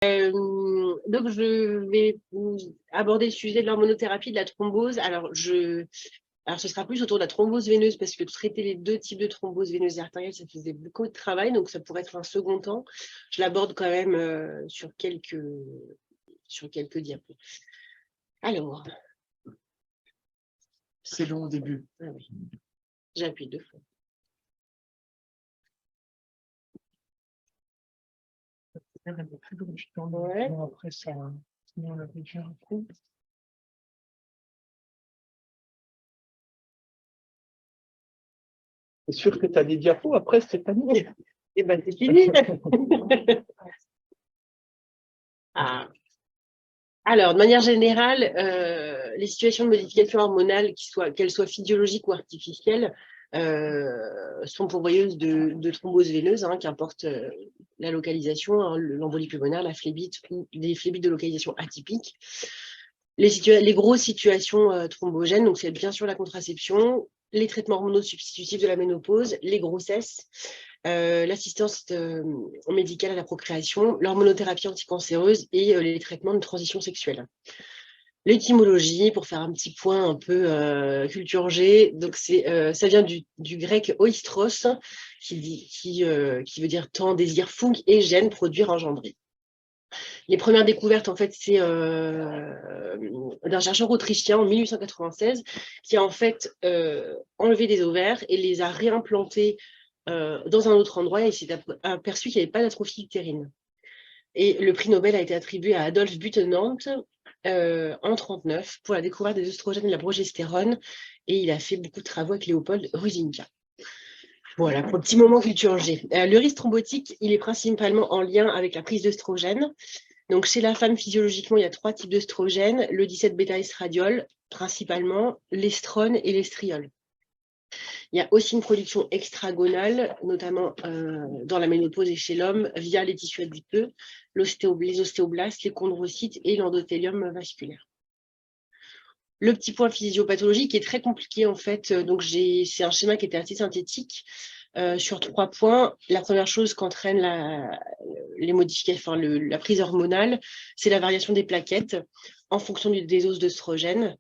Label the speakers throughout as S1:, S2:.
S1: Donc, je vais aborder le sujet de l'hormonothérapie, de la thrombose. Alors, ce sera plus autour de la thrombose veineuse parce que traiter les deux types de thrombose veineuse et artérielle, ça faisait beaucoup de travail. Donc, ça pourrait être un second temps. Je l'aborde quand même sur quelques diapos. Alors.
S2: C'est long au début.
S1: Ah oui. J'appuie 2 fois.
S2: Ouais. Après, ça, sinon, on a déjà un coup. C'est sûr que tu as des diapos après, Stéphanie?
S1: Eh ben, c'est fini. Alors, de manière générale, les situations de modification hormonale, qu'elles soient physiologiques ou artificielles, sont pourvoyeuses de thrombose veineuse, qu'importe la localisation, l'embolie pulmonaire, la phlébite ou des phlébites de localisation atypique. Les grosses situations thrombogènes, donc c'est bien sûr la contraception, les traitements hormonaux substitutifs de la ménopause, les grossesses, l'assistance médicale à la procréation, l'hormonothérapie anticancéreuse et les traitements de transition sexuelle. L'étymologie, pour faire un petit point un peu culture G, donc ça vient du grec oistros, qui veut dire temps, désir, fougue et gène, produire, engendrer. Les premières découvertes, en fait, c'est d'un chercheur autrichien en 1896 qui a en fait enlevé des ovaires et les a réimplantés dans un autre endroit et il s'est aperçu qu'il n'y avait pas d'atrophie utérine. Et le prix Nobel a été attribué à Adolphe Butenandt en 1939 pour la découverte des œstrogènes et de la progestérone et il a fait beaucoup de travaux avec Léopold Rusinka. Voilà, pour le petit moment culture G. Le risque thrombotique, il est principalement en lien avec la prise d'œstrogènes. Donc, chez la femme, physiologiquement, il y a 3 types d'œstrogènes, le 17-bêta-estradiol, principalement, l'estrone et l'estriol. Il y a aussi une production extragonale, notamment dans la ménopause et chez l'homme, via les tissus adipeux, les ostéoblastes, les chondrocytes et l'endothélium vasculaire. Le petit point physiopathologique est très compliqué, en fait. Donc, c'est un schéma qui était assez synthétique. Sur 3 points. La première chose qu'entraîne les modifications, la prise hormonale, c'est la variation des plaquettes en fonction des doses d'œstrogène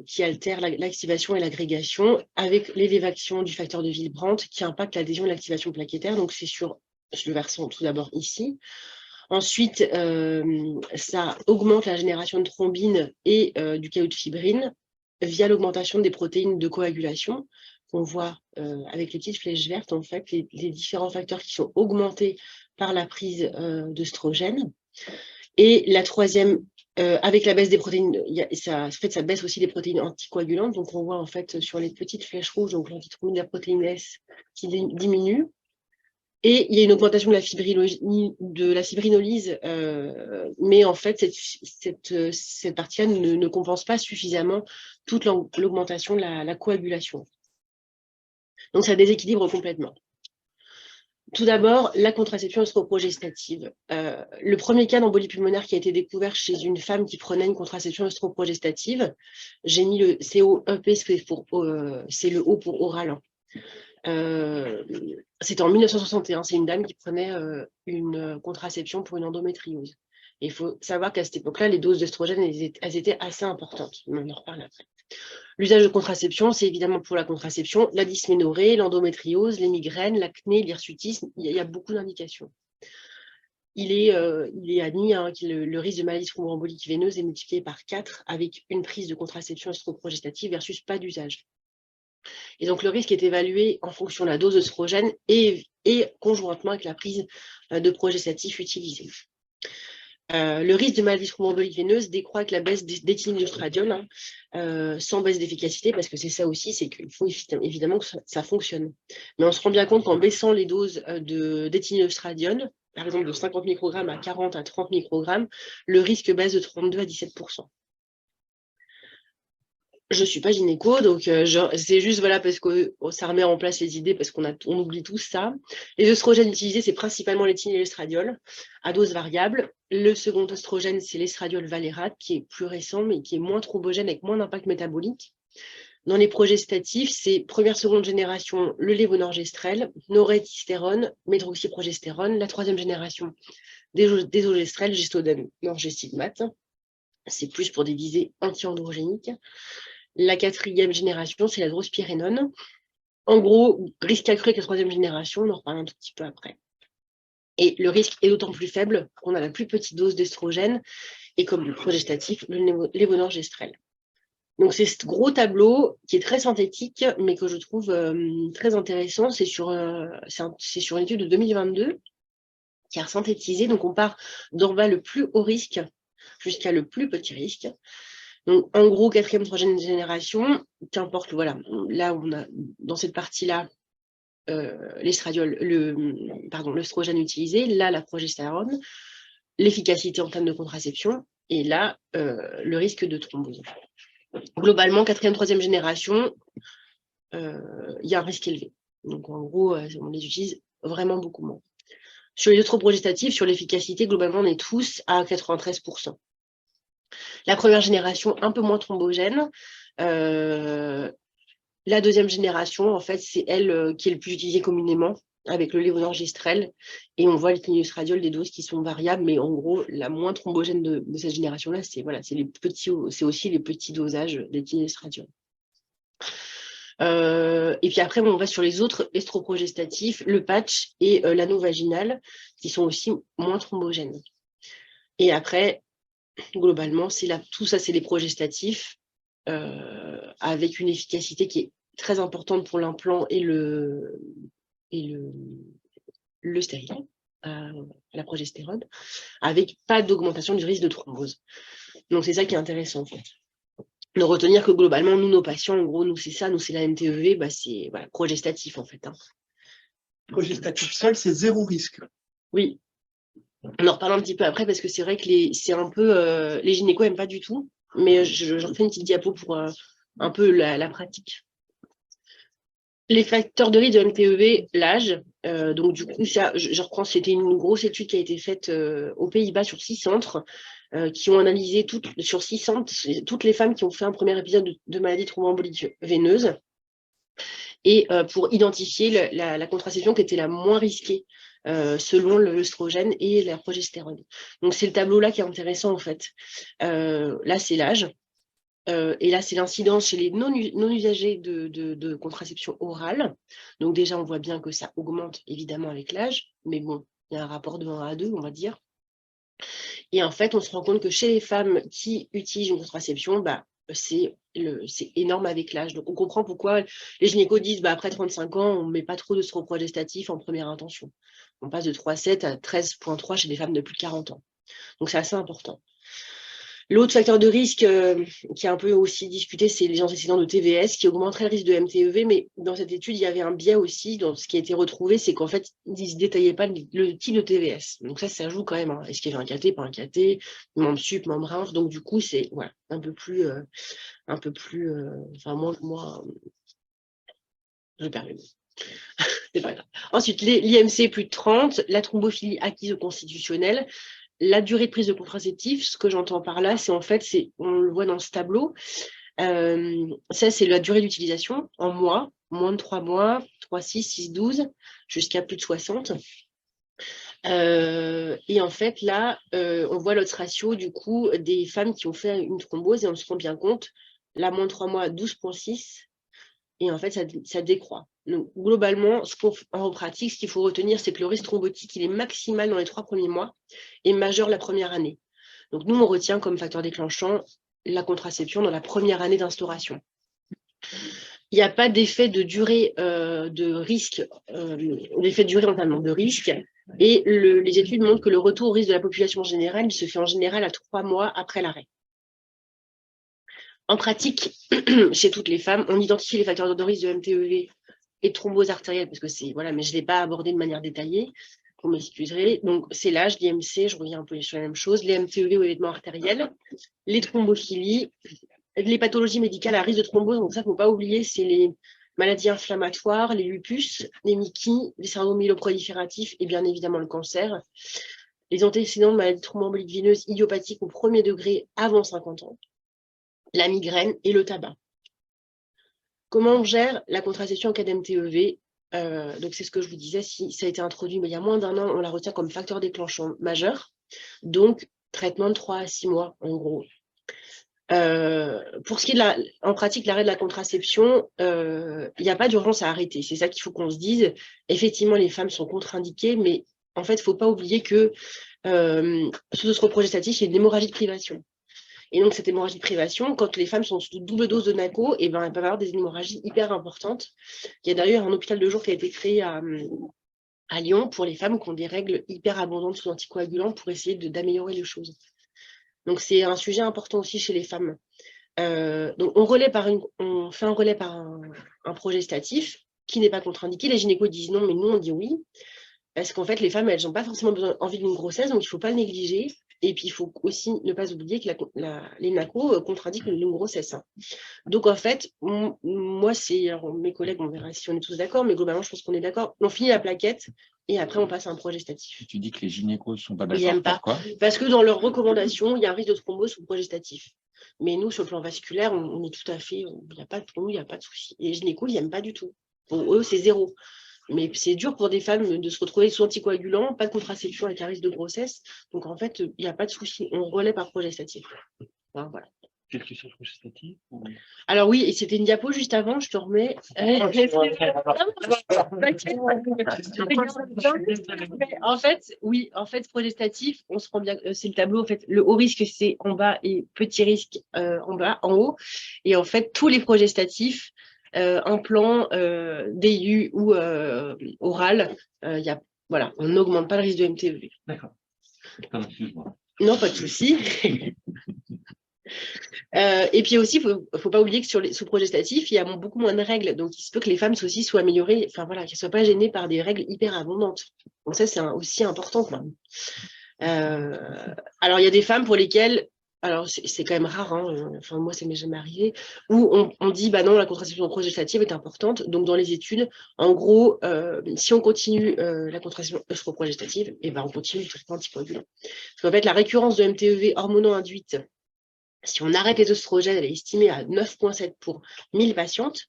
S1: qui altèrent l'activation et l'agrégation avec l'élévation du facteur de Willebrand qui impacte l'adhésion et l'activation plaquettaire. Donc, c'est sur le versant tout d'abord ici. Ensuite, ça augmente la génération de thrombine et du caillot de fibrine via l'augmentation des protéines de coagulation. On voit avec les petites flèches vertes, en fait, les différents facteurs qui sont augmentés par la prise d'œstrogène. Et la troisième, avec la baisse des protéines, ça baisse aussi les protéines anticoagulantes. Donc, on voit en fait sur les petites flèches rouges, donc l'antithrombine de la protéine S qui diminue. Et il y a une augmentation de la fibrinolyse, mais en fait, cette partie-là ne compense pas suffisamment toute l'augmentation de la coagulation. Donc, ça déséquilibre complètement. Tout d'abord, la contraception œstroprogestative. Le premier cas d'embolie pulmonaire qui a été découvert chez une femme qui prenait une contraception œstroprogestative, j'ai mis le COEP, c'est le O pour oral. C'était en 1961, c'est une dame qui prenait une contraception pour une endométriose. Et il faut savoir qu'à cette époque-là, les doses d'œstrogène, elles étaient assez importantes. On en reparle après. L'usage de contraception, c'est évidemment pour la contraception, la dysménorrhée, l'endométriose, les migraines, l'acné, l'hirsutisme, il y a beaucoup d'indications. Il est admis que le risque de maladie thromboembolique veineuse est multiplié par 4 avec une prise de contraception œstroprogestative versus pas d'usage. Et donc, le risque est évalué en fonction de la dose d'œstrogène et conjointement avec la prise de progestatif utilisé. Le risque de maladie thromboembolique veineuse décroît avec la baisse d'éthylènestradiol, sans baisse d'efficacité, parce que c'est ça aussi, c'est qu'il faut évidemment que ça fonctionne. Mais on se rend bien compte qu'en baissant les doses d'éthylènestradiol, par exemple de 50 microgrammes à 40 à 30 microgrammes, le risque baisse de 32 à 17%. Je ne suis pas gynéco, donc c'est juste voilà, parce que ça remet en place les idées, parce qu'on oublie tout ça. Les œstrogènes utilisés, c'est principalement l'éthylènestradiol à dose variable. Le second œstrogène, c'est l'estradiol valérate, qui est plus récent, mais qui est moins thrombogène, avec moins d'impact métabolique. Dans les progestatifs, c'est première, seconde génération, le lévonorgestrel, norethistérone, métroxyprogestérone. La troisième génération, désogestrel, gestodème, norgestigmate. C'est plus pour des visées anti-androgéniques. La 4e génération, c'est la drospirénone. En gros, risque accru avec la 3e génération, on en reparle un tout petit peu après. Et le risque est d'autant plus faible qu'on a la plus petite dose d'estrogène et comme le progestatif, le lévonorgestrel. Donc c'est ce gros tableau qui est très synthétique, mais que je trouve très intéressant. C'est sur une étude de 2022 qui a synthétisé. Donc on part d'en bas le plus haut risque jusqu'à le plus petit risque. Donc en gros, 4e, 3e génération, qu'importe, voilà. Là, on a dans cette partie-là l'œstrogène utilisé, là la progestérone, l'efficacité en termes de contraception, et là le risque de thrombose. Globalement, 4e, 3e génération, il y a un risque élevé. Donc en gros, on les utilise vraiment beaucoup moins. Sur les œstroprogestatifs, sur l'efficacité, globalement, on est tous à 93%. La première génération, un peu moins thrombogène. La 2e génération, en fait, c'est elle qui est le plus utilisée communément, avec le lévonorgestrel. Et on voit le clinistradiol des doses qui sont variables, mais en gros, la moins thrombogène de cette génération-là, c'est aussi les petits dosages des clinistradiol. Et puis après, on va sur les autres estroprogestatifs, le patch et l'anneau vaginal, qui sont aussi moins thrombogènes. Et après, globalement, tout ça, c'est les progestatifs, avec une efficacité qui est très importante pour l'implant et le stérile, la progestérone, avec pas d'augmentation du risque de thrombose. Donc c'est ça qui est intéressant en fait. De retenir que globalement, nous, nos patients, en gros, nous c'est ça, nous c'est la MTEV, c'est progestatif en fait.
S3: Progestatif seul, c'est 0 risque.
S1: Oui. On en reparle un petit peu après parce que c'est vrai que c'est un peu les gynécos n'aiment pas du tout, mais je refais une petite diapo pour un peu la pratique. Les facteurs de risque de MTEV, l'âge. Donc du coup, ça, je reprends, c'était une grosse étude qui a été faite aux Pays-Bas sur 6 centres qui ont analysé sur 6 centres toutes les femmes qui ont fait un premier épisode de maladie thromboembolique veineuse et pour identifier la contraception qui était la moins risquée selon l'œstrogène et la progestérone. Donc c'est le tableau là qui est intéressant en fait. Là c'est l'âge. Et là, c'est l'incidence chez les non-usagers de contraception orale. Donc déjà, on voit bien que ça augmente évidemment avec l'âge, mais bon, il y a un rapport de 1 à 2, on va dire. Et en fait, on se rend compte que chez les femmes qui utilisent une contraception, c'est énorme avec l'âge. Donc on comprend pourquoi les gynécos disent après 35 ans, on ne met pas trop d'œstroprogestatif en première intention. On passe de 3,7 à 13,3 chez les femmes de plus de 40 ans. Donc c'est assez important. L'autre facteur de risque qui est un peu aussi discuté, c'est les antécédents de TVS qui augmenteraient le risque de MTEV, mais dans cette étude, il y avait un biais aussi, dans ce qui a été retrouvé, c'est qu'en fait, ils ne détaillaient pas le type de TVS. Donc ça joue quand même. Hein. Est-ce qu'il y avait un caté, pas un caté, membre sup, membre inf. Donc du coup, c'est un peu plus, moins, je perds le mot. C'est pas grave. Ensuite, l'IMC plus de 30, la thrombophilie acquise au constitutionnel. La durée de prise de contraceptif, ce que j'entends par là, c'est en fait, on le voit dans ce tableau, ça c'est la durée d'utilisation en mois, moins de 3 mois, 3, 6, 6, 12, jusqu'à plus de 60. Et en fait, là, on voit l'autre ratio du coup des femmes qui ont fait une thrombose et on se rend bien compte, là, moins de 3 mois, 12,6. Et en fait, ça décroît. Donc, globalement, en pratique, ce qu'il faut retenir, c'est que le risque thrombotique, il est maximal dans les 3 premiers mois et majeur la première année. Donc, nous, on retient comme facteur déclenchant la contraception dans la première année d'instauration. Il n'y a pas d'effet de durée de risque, l'effet de durée en termes de risque. Et les études montrent que le retour au risque de la population générale, il se fait en général à 3 mois après l'arrêt. En pratique, chez toutes les femmes, on identifie les facteurs de risque de MTEV et de thrombose artérielle, parce que mais je ne l'ai pas abordé de manière détaillée, vous m'excuserez. Donc, c'est l'âge, l'IMC, je reviens un peu sur la même chose, les MTEV ou événements artériels, les thrombophilies, les pathologies médicales à risque de thrombose, donc ça, il ne faut pas oublier, c'est les maladies inflammatoires, les lupus, les MICI, les syndromes myéloprolifératifs et bien évidemment le cancer. Les antécédents de maladies thromboemboliques veineuses idiopathiques au premier degré avant 50 ans. La migraine et le tabac. Comment on gère la contraception en cas d'MTEV? donc c'est ce que je vous disais, si ça a été introduit mais il y a moins d'1 an, on la retient comme facteur déclenchant majeur. Donc, traitement de 3 à 6 mois, en gros. Pour ce qui est en pratique, l'arrêt de la contraception, il n'y a pas d'urgence à arrêter. C'est ça qu'il faut qu'on se dise. Effectivement, les femmes sont contre-indiquées, mais en fait, il ne faut pas oublier que sous oestrogestatif, il y a une hémorragie de privation. Et donc, cette hémorragie de privation, quand les femmes sont sous double dose de NACO, elles peuvent avoir des hémorragies hyper importantes. Il y a d'ailleurs un hôpital de jour qui a été créé à Lyon pour les femmes qui ont des règles hyper abondantes sous anticoagulants pour essayer d'améliorer les choses. Donc, c'est un sujet important aussi chez les femmes. Donc, on fait un relais par un progestatif qui n'est pas contre-indiqué. Les gynécos disent non, mais nous, on dit oui. Parce qu'en fait, les femmes, elles n'ont pas forcément envie d'une grossesse, donc il ne faut pas le négliger. Et puis, il faut aussi ne pas oublier que les NACO contre-indiquent une grossesse. Donc, en fait, moi, mes collègues, on verra si on est tous d'accord, mais globalement, je pense qu'on est d'accord. On finit la plaquette et après, on passe à un progestatif.
S4: Tu dis que les gynécos ne sont pas
S1: Ils
S4: d'accord.
S1: n'aiment pas.
S4: Pourquoi? Parce
S1: que dans leurs recommandations, il y a un risque de thrombose sous progestatif. Mais nous, sur le plan vasculaire, on est tout à fait. Pour nous, il n'y a pas de souci. Et les gynécos, ils n'aiment pas du tout. Pour eux, c'est 0. Mais c'est dur pour des femmes de se retrouver sous anticoagulants, pas de contraception avec un risque de grossesse. Donc, en fait, il n'y a pas de souci. On relaie par progestatif. Enfin, voilà.
S3: Quelle question progestative ou...
S1: Alors oui, et c'était une diapo juste avant, je te remets. En fait, progestatif, on se rend bien, c'est le tableau, en fait, le haut risque, c'est en bas et petit risque en haut. Et en fait, tous les progestatifs, implants, DIU ou oral, voilà, on n'augmente pas le risque de MTEV.
S3: D'accord. Pardon, excuse-moi.
S1: Non, pas de souci. Et puis aussi, il ne faut pas oublier que sous progestatif, il y a beaucoup moins de règles. Donc, il se peut que les femmes aussi soient améliorées, enfin voilà, qu'elles ne soient pas gênées par des règles hyper abondantes. Donc ça, c'est aussi important, quoi. Alors, il y a des femmes pour lesquelles, alors c'est quand même rare, hein, enfin moi, ça m'est jamais arrivé, où on dit, bah non, la contraception progestative est importante. Donc, dans les études, en gros, si on continue la contraception œstroprogestative, et ben on continue le traitement anticoagulant. Parce qu'en fait, la récurrence de MTEV hormono-induite, si on arrête les oestrogènes, elle est estimée à 9,7 pour 1000 patientes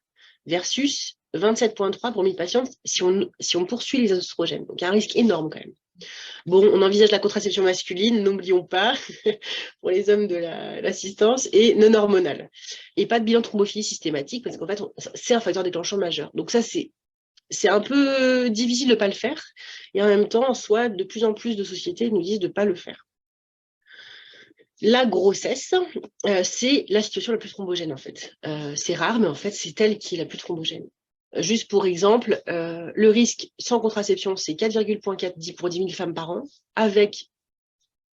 S1: versus 27,3 pour 1000 patientes si on poursuit les oestrogènes. Donc, il y a un risque énorme quand même. Bon, on envisage la contraception masculine, n'oublions pas, pour les hommes de l'assistance, et non hormonale. Et pas de bilan de thrombophilie systématique, parce qu'en fait, c'est un facteur déclenchant majeur. Donc ça, c'est un peu difficile de ne pas le faire. Et en même temps, en soi, de plus en plus de sociétés nous disent de ne pas le faire. La grossesse, c'est la situation la plus thrombogène, en fait. C'est rare, mais en fait, c'est elle qui est la plus thrombogène. Juste pour exemple, le risque sans contraception, c'est 4,4 pour 10 000 femmes par an, avec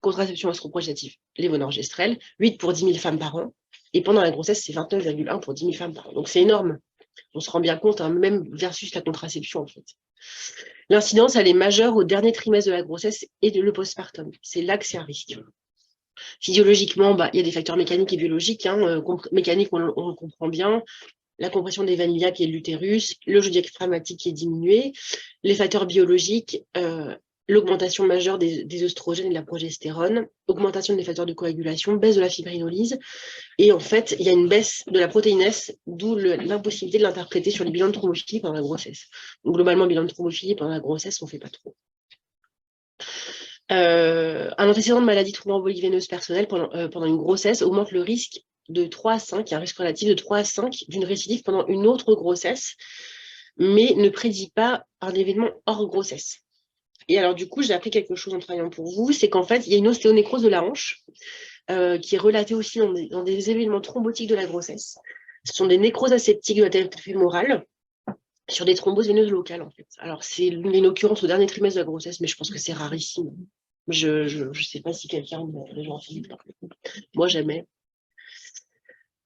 S1: contraception œstroprogestative, lévonorgestrel, 8 pour 10 000 femmes par an, et pendant la grossesse, c'est 29,1 pour 10 000 femmes par an. Donc, c'est énorme. On se rend bien compte, hein, même versus la contraception, en fait. L'incidence, elle est majeure au dernier trimestre de la grossesse et le postpartum. C'est là que c'est un risque. Physiologiquement, il y a des facteurs mécaniques et biologiques. Hein. Mécanique, on le comprend bien. La compression des veines iliaques et de l'utérus, le jeu diaphragmatique qui est diminué, les facteurs biologiques, l'augmentation majeure des œstrogènes et de la progestérone, augmentation des facteurs de coagulation, baisse de la fibrinolyse. Et en fait, il y a une baisse de la protéine S, d'où l'impossibilité de l'interpréter sur les bilans de thrombophilie pendant la grossesse. Donc, globalement, bilan de thrombophilie pendant la grossesse, on ne fait pas trop. Un antécédent de maladie thromboembolique veineuse personnelle pendant une grossesse augmente le risque de 3 à 5, il y a un risque relatif de 3 à 5 d'une récidive pendant une autre grossesse, mais ne prédit pas un événement hors grossesse. Et alors du coup, j'ai appris quelque chose en travaillant pour vous, c'est qu'en fait, il y a une ostéonécrose de la hanche qui est relatée aussi dans des événements thrombotiques de la grossesse. Ce sont des nécroses aseptiques de la tête fémorale sur des thromboses veineuses locales, en fait. Alors, c'est une occurrence au dernier trimestre de la grossesse, mais je pense que c'est rarissime. Je sais pas si quelqu'un de gens physique, moi jamais.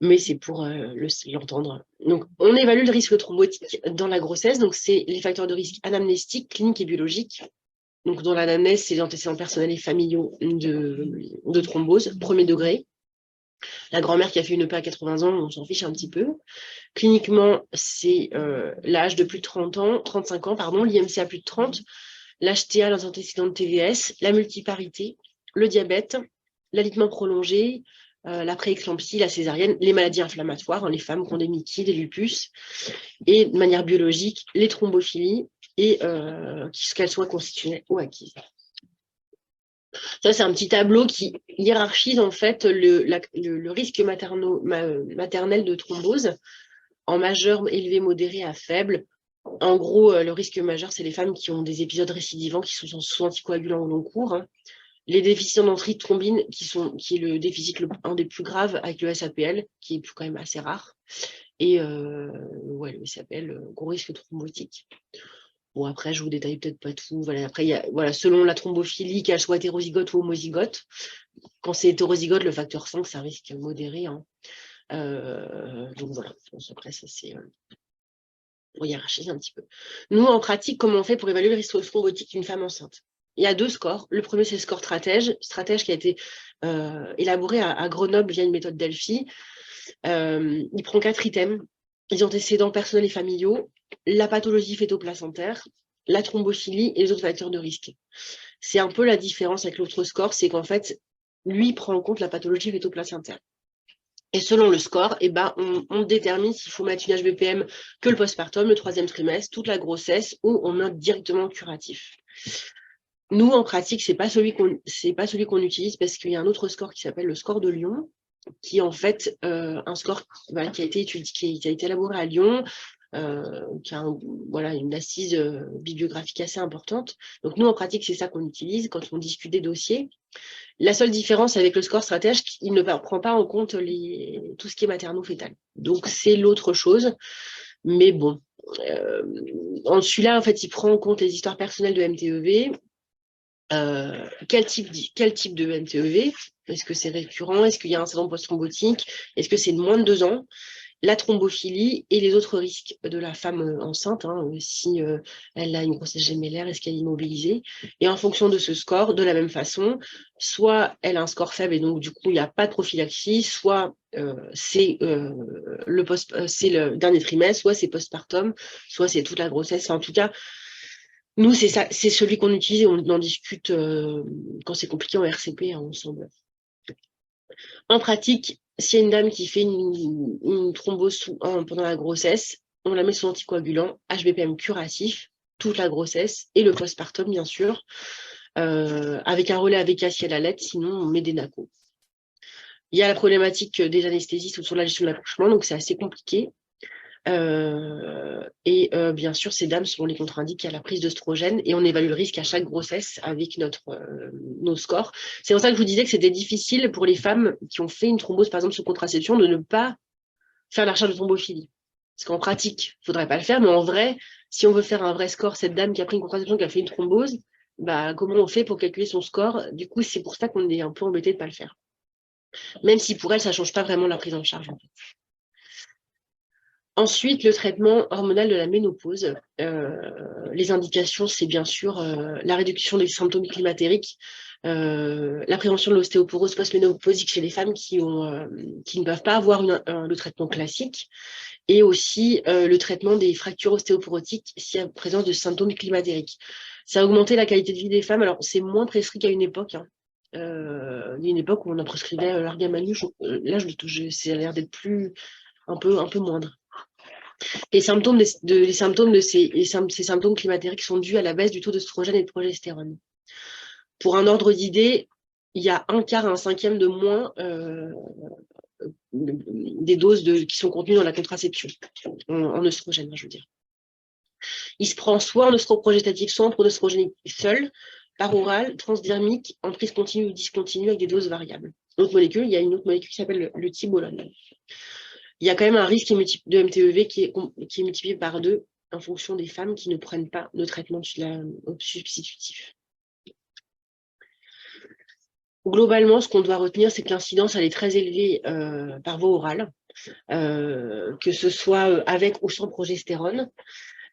S1: Mais c'est pour l'entendre. Donc, on évalue le risque thrombotique dans la grossesse. Donc, c'est les facteurs de risque anamnestiques, cliniques et biologiques. Donc, dans l'anamnèse, c'est les antécédents personnels et familiaux de thrombose, premier degré. La grand-mère qui a fait une EP à 80 ans, on s'en fiche un petit peu. Cliniquement, c'est l'âge de plus de 35 ans, l'IMC à plus de 30, l'HTA, les antécédents de TVS, la multiparité, le diabète, l'alitement prolongé, la prééclampsie, la césarienne, les maladies inflammatoires, hein, les femmes qui ont des myquides, des lupus, et de manière biologique, les thrombophilies, et qu'elles soient constitutionnelles ou acquises. Ça, c'est un petit tableau qui hiérarchise en fait le risque maternel de thrombose en majeur, élevé, modéré à faible. En gros, le risque majeur, c'est les femmes qui ont des épisodes récidivants qui sont sous anticoagulants au long cours. Hein. Les déficits en thrombine, qui est le déficit un des plus graves avec le SAPL, qui est quand même assez rare. Et ouais, le SAPL, gros risque thrombotique. Bon, après, je vous détaille peut-être pas tout. Voilà. Après, voilà, selon la thrombophilie, qu'elle soit hétérozygote ou homozygote, quand c'est hétérozygote, le facteur 5, c'est un risque modéré. Hein. Donc voilà, après, ça c'est pour hiérarchiser un petit peu. Nous, en pratique, comment on fait pour évaluer le risque thrombotique d'une femme enceinte? Il y a 2 scores. Le premier, c'est le score stratège qui a été élaboré à Grenoble via une méthode Delphi. Il prend 4 items. Les antécédents personnels et familiaux, la pathologie fœto-placentaire, la thrombophilie et les autres facteurs de risque. C'est un peu la différence avec l'autre score, c'est qu'en fait, lui prend en compte la pathologie fœto-placentaire. Et selon le score, eh ben, on détermine s'il faut mettre une HBPM que le postpartum, le 3e trimestre, toute la grossesse, ou on met directement au curatif. Nous, en pratique, c'est pas celui qu'on utilise parce qu'il y a un autre score qui s'appelle le score de Lyon, qui est en fait un score qui a été étudié, qui a été élaboré à Lyon, qui a une assise bibliographique assez importante. Donc nous, en pratique, c'est ça qu'on utilise quand on discute des dossiers. La seule différence avec le score stratège, il ne prend pas en compte tout ce qui est materno-fœtal. Donc c'est l'autre chose. Mais bon, en celui-là, en fait, il prend en compte les histoires personnelles de MTEV. Quel type de MTEV? Est-ce que c'est récurrent? Est-ce qu'il y a un syndrome post-thrombotique? Est-ce que c'est de moins de 2 ans? La thrombophilie et les autres risques de la femme enceinte, hein, si elle a une grossesse gémellaire, est-ce qu'elle est immobilisée? Et en fonction de ce score, de la même façon, soit elle a un score faible et donc du coup il n'y a pas de prophylaxie, soit c'est le dernier trimestre, soit c'est postpartum, soit c'est toute la grossesse. Enfin, en tout cas, nous c'est celui qu'on utilise et on en discute quand c'est compliqué en RCP, hein, ensemble. En pratique, s'il y a une dame qui fait une thrombose pendant la grossesse, on la met sous anticoagulant, HBPM curatif, toute la grossesse et le postpartum, bien sûr, avec un relais AVK si elle allait, sinon on met des NACO. Il y a la problématique des anesthésistes sur la gestion de l'accouchement, donc c'est assez compliqué. Bien sûr, ces dames sont les contre-indiquées à la prise d'œstrogène et on évalue le risque à chaque grossesse avec nos scores. C'est pour ça que je vous disais que c'était difficile pour les femmes qui ont fait une thrombose, par exemple, sous contraception, de ne pas faire la recherche de thrombophilie. Parce qu'en pratique, il ne faudrait pas le faire, mais en vrai, si on veut faire un vrai score, cette dame qui a pris une contraception, qui a fait une thrombose, bah, comment on fait pour calculer son score? Du coup, c'est pour ça qu'on est un peu embêté de ne pas le faire. Même si pour elle, ça ne change pas vraiment la prise en charge, en fait. Ensuite, le traitement hormonal de la ménopause. Les indications, c'est bien sûr la réduction des symptômes climatériques, la prévention de l'ostéoporose post-ménopausique chez les femmes qui ne peuvent pas avoir le traitement classique, et aussi le traitement des fractures ostéoporotiques s'il y a présence de symptômes climatériques. Ça a augmenté la qualité de vie des femmes. Alors, c'est moins prescrit qu'à une époque. Hein. Il y a une époque où on en prescrivait l'argamanu. Là, ça a l'air d'être un peu moindre. Les symptômes de ces symptômes climatériques sont dus à la baisse du taux d'œstrogène et de progestérone. Pour un ordre d'idée, il y a 1/4 à 1/5 de moins des doses qui sont contenues dans la contraception, en œstrogène, je veux dire. Il se prend soit en œstroprogestatif, soit en progestrogénique seul, par oral, transdermique, en prise continue ou discontinue avec des doses variables. Autre molécule, il y a une autre molécule qui s'appelle le tibolone. Il y a quand même un risque de MTEV qui est multiplié par 2 en fonction des femmes qui ne prennent pas le traitement substitutif. Globalement, ce qu'on doit retenir, c'est que l'incidence elle est très élevée par voie orale, que ce soit avec ou sans progestérone.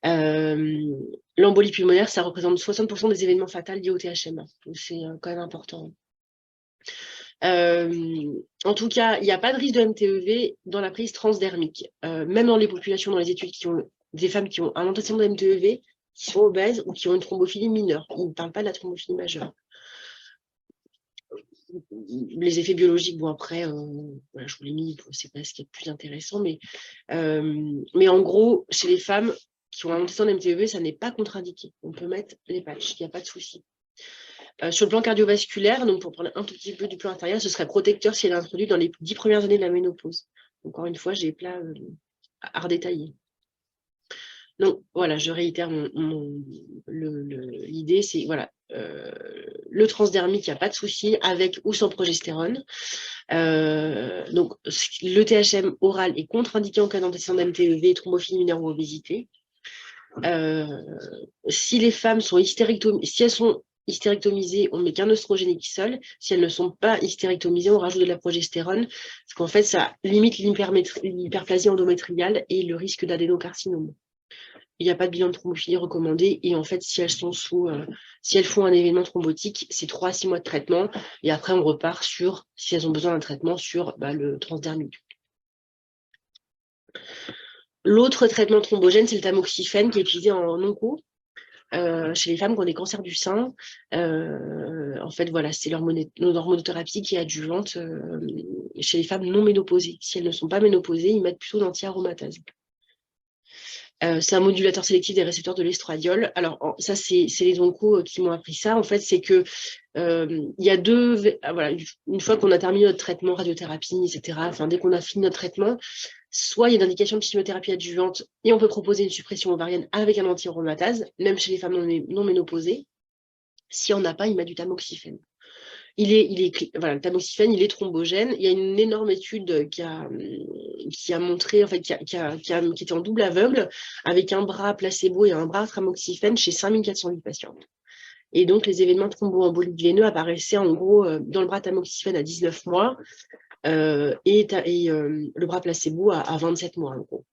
S1: L'embolie pulmonaire, ça représente 60% des événements fatals liés au THM. C'est quand même important. En tout cas, il n'y a pas de risque de MTEV dans la prise transdermique. Même dans les populations, dans les études qui ont des femmes qui ont un antécédent de MTEV, qui sont obèses ou qui ont une thrombophilie mineure. Ils ne parlent pas de la thrombophilie majeure. les effets biologiques, bon après, voilà, je vous l'ai mis, c'est pas ce qui est le plus intéressant, mais en gros, chez les femmes qui ont un antécédent d'MTBE, ça n'est pas contre-indiqué. On peut mettre les patchs, il n'y a pas de souci. Sur le plan cardiovasculaire, donc pour prendre un tout petit peu du plan artériel, ce serait protecteur si elle est introduite dans les 10 premières années de la ménopause. Encore une fois, j'ai plein à redétailler. Donc voilà, je réitère l'idée, c'est voilà, le transdermique, il n'y a pas de souci, avec ou sans progestérone. Donc le THM oral est contre-indiqué en cas d'antécédent d'MTBE, thrombophilie mineure ou obésité. Si les femmes sont si elles sont hystérectomisées, on ne met qu'un œstrogénique seul. Si elles ne sont pas hystérectomisées, on rajoute de la progestérone, parce qu'en fait, ça limite l'hyperplasie endométriale et le risque d'adénocarcinome. Il n'y a pas de bilan de thrombophilie recommandé, et en fait, si elles sont si elles font un événement thrombotique, c'est 3 à 6 mois de traitement, et après, on repart sur, si elles ont besoin d'un traitement, sur le transdermique. L'autre traitement thrombogène, c'est le tamoxifène qui est utilisé en onco chez les femmes qui ont des cancers du sein. En fait, voilà, c'est l'hormonothérapie qui est adjuvante chez les femmes non ménopausées. Si elles ne sont pas ménopausées, ils mettent plutôt l'anti-aromatase. C'est un modulateur sélectif des récepteurs de l'estradiol. Alors, ça, c'est les oncos qui m'ont appris ça. En fait, c'est que il y a voilà, une fois qu'on a terminé notre traitement, radiothérapie, etc., enfin, dès qu'on a fini notre traitement, soit il y a une indication de chimiothérapie adjuvante et on peut proposer une suppression ovarienne avec un anti-aromatase, même chez les femmes non ménopausées. Si on n'a pas, il met du tamoxifène. Voilà, le tamoxifène, il est thrombogène. Il y a une énorme étude qui a montré, en fait, qui était en double aveugle, avec un bras placebo et un bras tamoxifène chez 5408 patients. Et donc, les événements thromboemboliques veineux apparaissaient en gros dans le bras tamoxifène à 19 mois et le bras placebo à 27 mois, en gros.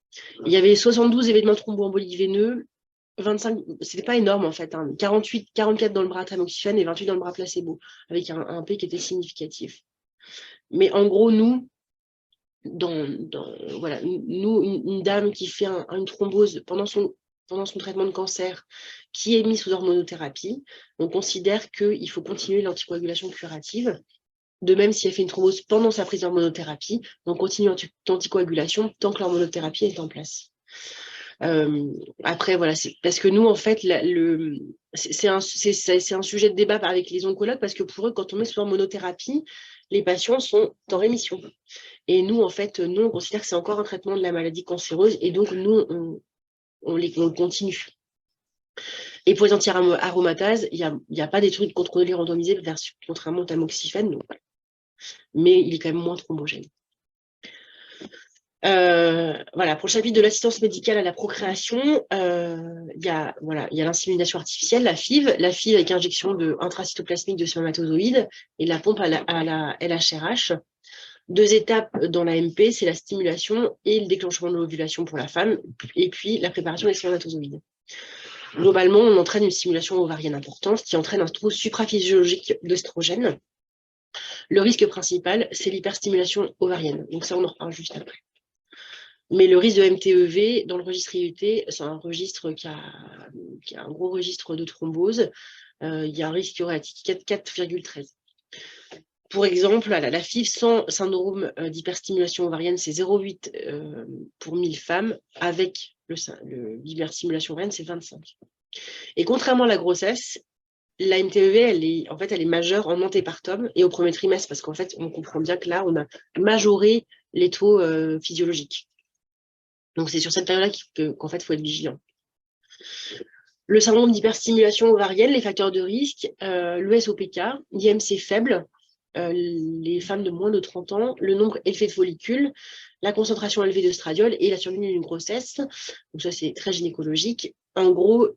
S1: Il y avait 72 événements thromboemboliques veineux, 25, c'était pas énorme en fait, 44 dans le bras tamoxifène et 28 dans le bras placebo, avec un P qui était significatif. Mais en gros, nous, voilà, une dame qui fait une thrombose pendant son traitement de cancer, qui est mise sous hormonothérapie, on considère qu'il faut continuer l'anticoagulation curative. De même, si elle fait une thrombose pendant sa prise d'hormonothérapie, on continue l'anticoagulation tant que l'hormonothérapie est en place. Après, voilà, c'est parce que nous, en fait, c'est un sujet de débat avec les oncologues, parce que pour eux, quand on met sous hormonothérapie, les patients sont en rémission. Et nous, en fait, on considère que c'est encore un traitement de la maladie cancéreuse, et donc nous, on continue. Et pour les anti-aromatases, il n'y a pas des trucs contrôlés randomisés, contrairement au tamoxifène, donc, voilà. Mais il est quand même moins thrombogène. Voilà, pour le chapitre de l'assistance médicale à la procréation, il y a l'insémination artificielle, la FIV avec injection intracytoplasmique de spermatozoïdes et la pompe à la LHRH. 2 étapes dans la MP, c'est la stimulation et le déclenchement de l'ovulation pour la femme, et puis la préparation des spermatozoïdes. Globalement, on entraîne une stimulation ovarienne importante qui entraîne un taux supraphysiologique d'œstrogène. Le risque principal, c'est l'hyperstimulation ovarienne. Donc ça, on en reparle juste après. Mais le risque de MTEV dans le registre IUT, c'est un registre qui a un gros registre de thrombose. Il y a un risque relatif 4,13. Pour exemple, la FIV sans syndrome d'hyperstimulation ovarienne, c'est 0,8 pour 1000 femmes. Avec l'hyperstimulation ovarienne, c'est 25. Et contrairement à la grossesse, la MTEV, elle est majeure en antépartum et au premier trimestre, parce qu'en fait, on comprend bien que là, on a majoré les taux physiologiques. Donc, c'est sur cette période-là qu'en fait, il faut être vigilant. Le syndrome d'hyperstimulation ovarienne, les facteurs de risque, l'ESOPK, l'IMC faible, les femmes de moins de 30 ans, le nombre élevé de follicules, la concentration élevée de stradiol et la survenue d'une grossesse. Donc ça, c'est très gynécologique. En gros,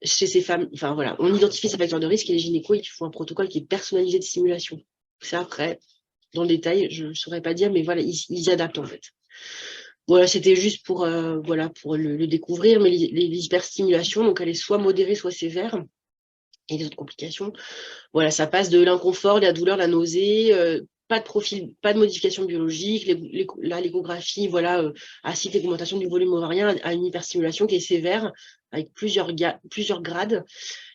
S1: chez ces femmes, enfin voilà, on identifie ces facteurs de risque et les gynécos, il faut un protocole qui est personnalisé de stimulation. C'est après, dans le détail, je ne saurais pas dire, mais voilà, ils adaptent en fait. Voilà, c'était juste pour le découvrir, mais les hyperstimulations, donc elle est soit modérée, soit sévère. Et les autres complications, voilà, ça passe de l'inconfort, la douleur, la nausée, pas de profil, pas de modification biologique, l'échographie, voilà, assiste et augmentation du volume ovarien à une hyperstimulation qui est sévère, avec plusieurs grades,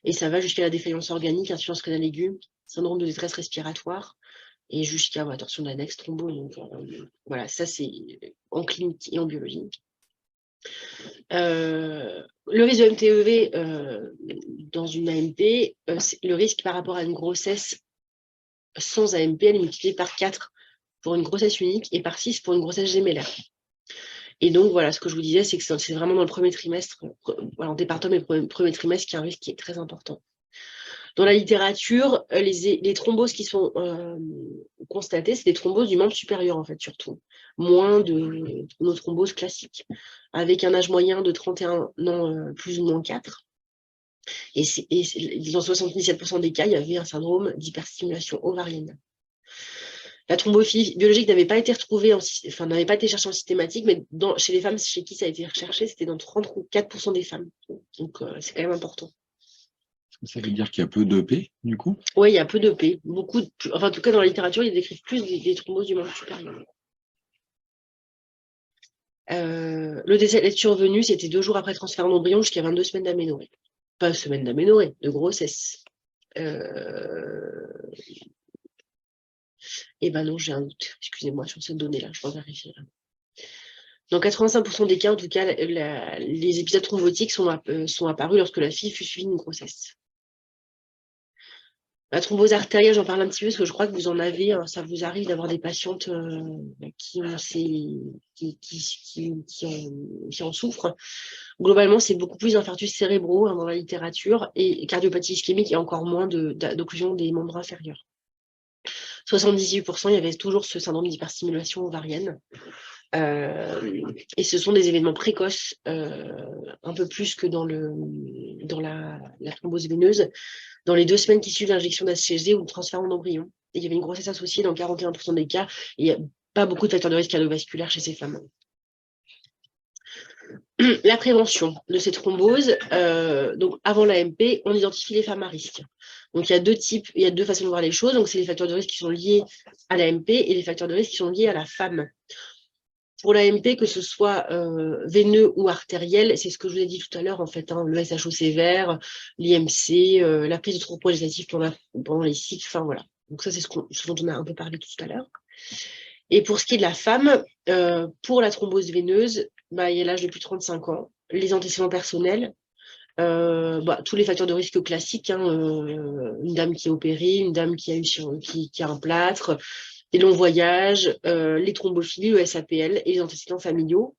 S1: et ça va jusqu'à la défaillance organique, insuffisance rénale aiguë, syndrome de détresse respiratoire, et jusqu'à torsion d'annexe, thrombo. Donc, voilà, ça c'est en clinique et en biologie. Le risque de MTEV dans une AMP, le risque par rapport à une grossesse sans AMP, elle est multipliée par 4 pour une grossesse unique et par 6 pour une grossesse gémellaire. Et donc, voilà, ce que je vous disais, c'est que c'est vraiment dans le premier trimestre, voilà, en département et premier trimestre, qu'il y a un risque qui est très important. Dans la littérature, les thromboses qui sont constatées, c'est des thromboses du membre supérieur, en fait, surtout. Moins de nos thromboses classiques, avec un âge moyen de 31 ans, plus ou moins 4. Et dans 77% des cas, il y avait un syndrome d'hyperstimulation ovarienne. La thrombophilie biologique n'avait pas été retrouvée, n'avait pas été cherchée en systématique, mais chez les femmes chez qui ça a été recherché, c'était dans 34% des femmes. Donc, c'est quand même important.
S4: Ça veut dire qu'il y a peu d'EP, du coup?
S1: Oui, il y a peu d'EP. En tout cas, dans la littérature, ils décrivent plus des thromboses du membre supérieur. Le décès est survenu, c'était 2 jours après transfert d'embryon jusqu'à 22 semaines d'aménorrhée. Pas semaines d'aménorrhée, de grossesse. Eh ben non, j'ai un doute. Excusez-moi sur cette donnée-là, je vais vérifier. Dans 85% des cas, en tout cas, les épisodes thrombotiques sont apparus lorsque la fille fut suivie d'une grossesse. La thrombose artérielle, j'en parle un petit peu parce que je crois que vous en avez, ça vous arrive d'avoir des patientes qui en souffrent. Globalement, c'est beaucoup plus d'infarctus cérébraux dans la littérature et cardiopathie ischémique et encore moins d'occlusion des membres inférieurs. 78%, il y avait toujours ce syndrome d'hyperstimulation ovarienne. Et ce sont des événements précoces, un peu plus que dans la thrombose veineuse, dans les 2 semaines qui suivent l'injection d'HCG ou le transfert en embryon. Et il y avait une grossesse associée dans 41% des cas, et il n'y a pas beaucoup de facteurs de risque cardiovasculaire chez ces femmes. La prévention de ces thromboses, donc avant l'AMP, on identifie les femmes à risque. Donc il y a 2 types, il y a 2 façons de voir les choses. Donc c'est les facteurs de risque qui sont liés à l'AMP et les facteurs de risque qui sont liés à la femme. Pour l'AMP, que ce soit veineux ou artériel, c'est ce que je vous ai dit tout à l'heure, en fait, le SHO sévère, l'IMC, la prise de troubles progestatifs pendant les cycles, enfin voilà. Donc ça, c'est ce dont on a un peu parlé tout à l'heure. Et pour ce qui est de la femme, pour la thrombose veineuse, il y a l'âge de plus de 35 ans, les antécédents personnels, tous les facteurs de risque classiques, une dame qui est opérée, une dame qui a un plâtre, les longs voyages, les thrombophilies, le SAPL et les antécédents familiaux.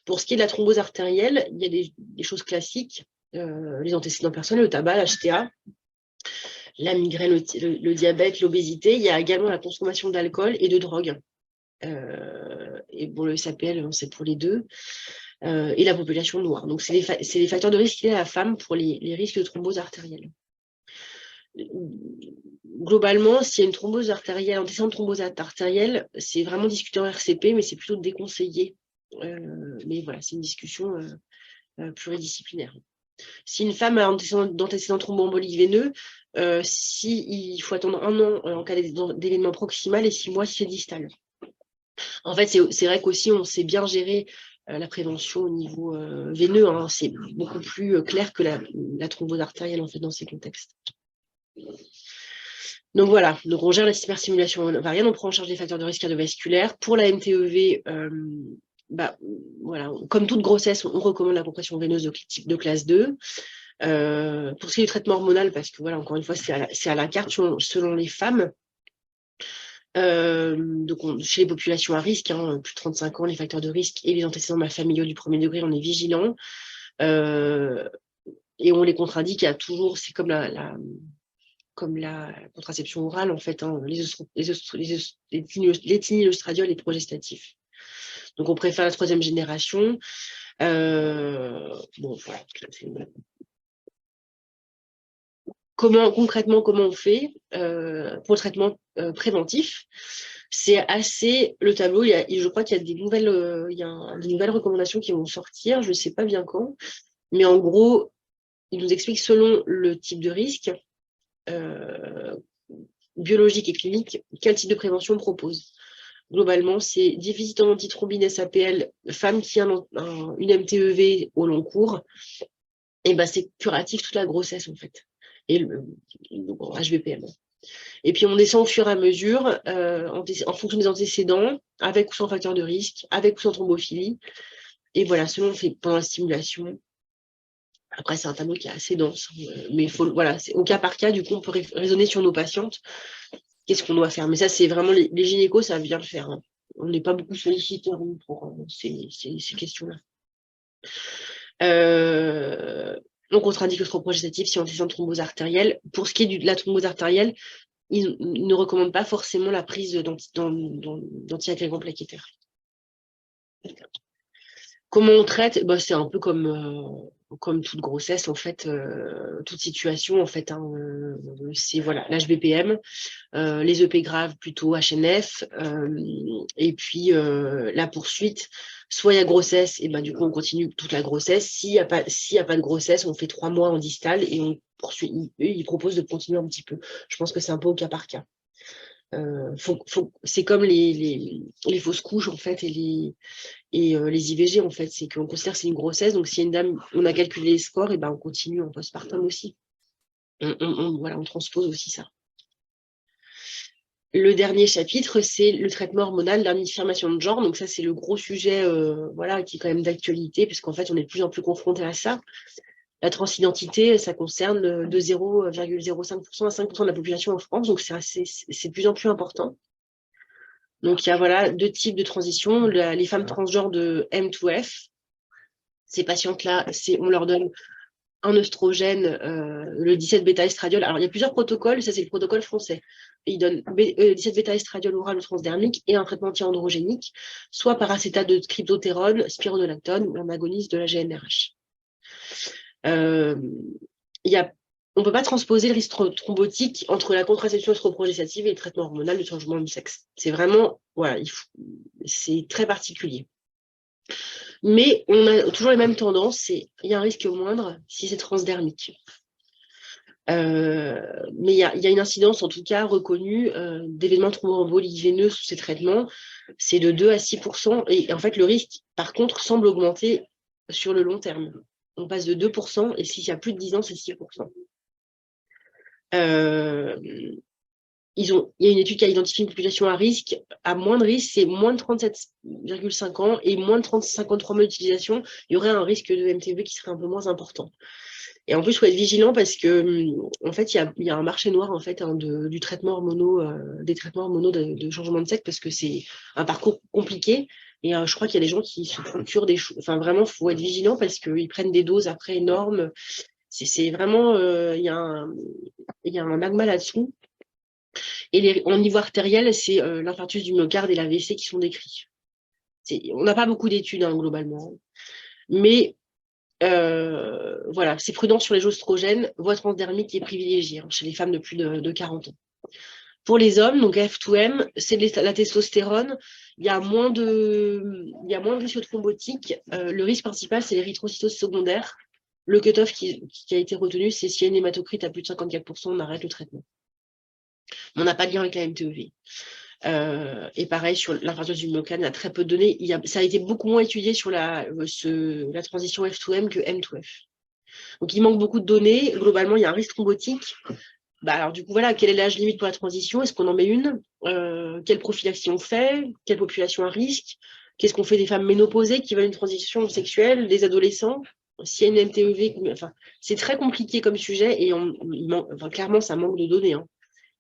S1: Pour ce qui est de la thrombose artérielle, il y a des choses classiques, les antécédents personnels, le tabac, l'HTA, la migraine, le diabète, l'obésité. Il y a également la consommation d'alcool et de drogue. Et bon, le SAPL, c'est pour les 2. Et la population noire. Donc, c'est les facteurs de risque liés à la femme pour les risques de thrombose artérielle. Globalement, s'il y a une thrombose artérielle, antécédent de thrombose artérielle, c'est vraiment discuté en RCP, mais c'est plutôt déconseillé. Mais voilà, c'est une discussion pluridisciplinaire. Si une femme a d'antécédent thromboembolique veineux, il faut attendre 1 an en cas d'événement proximal et 6 mois si c'est distal. En fait, c'est vrai qu'aussi, on sait bien gérer la prévention au niveau veineux. C'est beaucoup plus clair que la thrombose artérielle, en fait, dans ces contextes. Donc voilà, donc on gère la hyperstimulation ovarienne, on prend en charge les facteurs de risque cardiovasculaire. Pour la MTEV, voilà, comme toute grossesse, on recommande la compression veineuse de classe 2. Pour ce qui est du traitement hormonal, parce que voilà, encore une fois, c'est à la carte selon les femmes. Donc chez les populations à risque, plus de 35 ans, les facteurs de risque et les antécédents familiaux du 1er degré, on est vigilant. Et on les contre-indique à toujours, c'est comme la contraception orale, en fait, l'éthylylöstradiol est progestatif. Donc, on préfère la 3e génération. Bon, voilà. Concrètement, comment on fait pour le traitement préventif? C'est assez le tableau. Je crois qu'il y a des nouvelles recommandations qui vont sortir. Je ne sais pas bien quand. Mais en gros, il nous explique selon le type de risque, biologique et clinique, quel type de prévention on propose. Globalement, c'est déficit en antithrombine SAPL, femme qui a une MTEV au long cours, et c'est curatif toute la grossesse en fait. Et le HVPM. Et puis, on descend au fur et à mesure, en fonction des antécédents, avec ou sans facteur de risque, avec ou sans thrombophilie. Et voilà, selon on fait pendant la stimulation. Après, c'est un tableau qui est assez dense, mais voilà, c'est au cas par cas, du coup, on peut raisonner sur nos patientes. Qu'est-ce qu'on doit faire? Mais ça, c'est vraiment les gynécos, ça vient le faire. Hein. On n'est pas beaucoup sollicités pour ces questions-là. On contre-indique le progestatif si on a une thrombose artérielle. Pour ce qui est de la thrombose artérielle, ils ne recommandent pas forcément la prise d'antiagrégants plaquettaires. Comment on traite? C'est un peu comme toute grossesse, en fait, toute situation, en fait. Hein, c'est voilà, l'HBPM, les EP graves plutôt HNF, et puis la poursuite. Soit il y a grossesse, et du coup on continue toute la grossesse. S'il n'y a pas de grossesse, on fait 3 mois en distal et on poursuit. Ils proposent de continuer un petit peu. Je pense que c'est un peu au cas par cas. C'est comme les fausses couches en fait et les IVG en fait, c'est qu'on considère que c'est une grossesse, donc si une dame, on a calculé les scores, et on continue en postpartum aussi. On transpose aussi ça. Le dernier chapitre, c'est le traitement hormonal d'affirmation de genre. Donc ça, c'est le gros sujet qui est quand même d'actualité, puisqu'en fait, on est de plus en plus confronté à ça. La transidentité, ça concerne de 0,05% à 5% de la population en France, donc c'est de plus en plus important. Donc il y a 2 types de transition. Les femmes transgenres de M2F, ces patientes-là, on leur donne un œstrogène, le 17-bêta-estradiol. Alors, il y a plusieurs protocoles, ça c'est le protocole français. Ils donnent 17-bêta-estradiol oral ou transdermique et un traitement anti-androgénique, soit par acétate de cryptotérone, spironolactone ou un agoniste de la GnRH. On ne peut pas transposer le risque thrombotique entre la contraception œstroprogestative et le traitement hormonal de changement de sexe. C'est vraiment, c'est très particulier. Mais on a toujours les mêmes tendances, il y a un risque moindre si c'est transdermique. Mais il y a une incidence, en tout cas, reconnue d'événements thromboemboliques veineux sous ces traitements. C'est de 2 à 6%. Et en fait, le risque, par contre, semble augmenter sur le long terme. On passe de 2%, et s'il y a plus de 10 ans, c'est 6%. Il y a une étude qui a identifié une population à risque, à moins de risque, c'est moins de 37,5 ans et moins de 53 mois d'utilisation, il y aurait un risque de MTV qui serait un peu moins important. Et en plus, il faut être vigilant parce que, en fait, il y a un marché noir en fait, du traitement hormonaux, des traitements hormonaux de changement de sexe, parce que c'est un parcours compliqué. Et je crois qu'il y a des gens qui se procurent des choses. Enfin, vraiment, il faut être vigilant parce qu'ils prennent des doses après énormes. C'est vraiment, il y a un magma là-dessous. Et au niveau artériel, c'est l'infarctus du myocarde et l'AVC qui sont décrits. On n'a pas beaucoup d'études globalement. Mais c'est prudent sur les oestrogènes, voie transdermique qui est privilégiée chez les femmes de plus de 40 ans. Pour les hommes, donc F2M, c'est la testostérone. Il y a moins de risque thrombotique. Le risque principal, c'est l'érythrocytose secondaire. Le cutoff qui a été retenu, c'est si il y a une hématocrite à plus de 54%, on arrête le traitement. On n'a pas de lien avec la MTEV. Et pareil, sur l'infarctus du myocarde, il y a très peu de données. Ça a été beaucoup moins étudié sur la transition F2M que M2F. Donc, il manque beaucoup de données. Globalement, il y a un risque thrombotique. Alors, du coup, quel est l'âge limite pour la transition? Est-ce qu'on en met une? Quelle prophylaxie on fait? Quelle population à risque? Qu'est-ce qu'on fait des femmes ménopausées qui veulent une transition sexuelle? Des adolescents? S'il y a une MTEV, c'est très compliqué comme sujet et clairement, ça manque de données. Hein.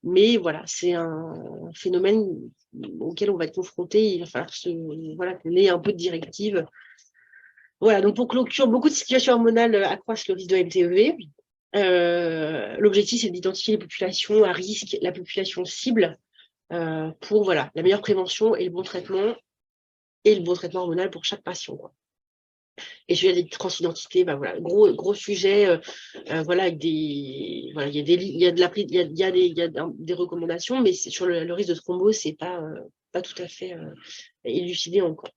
S1: Mais c'est un phénomène auquel on va être confronté. Il va falloir qu'on ait un peu de directive. Voilà, donc pour clôture, beaucoup de situations hormonales accroissent le risque de MTEV. L'objectif, c'est d'identifier les populations à risque, la population cible, pour la meilleure prévention et le bon traitement hormonal pour chaque patient. Quoi. Et sujet des transidentités, gros sujet, avec il y a des recommandations, mais sur le risque de thrombose, c'est pas tout à fait élucidé encore.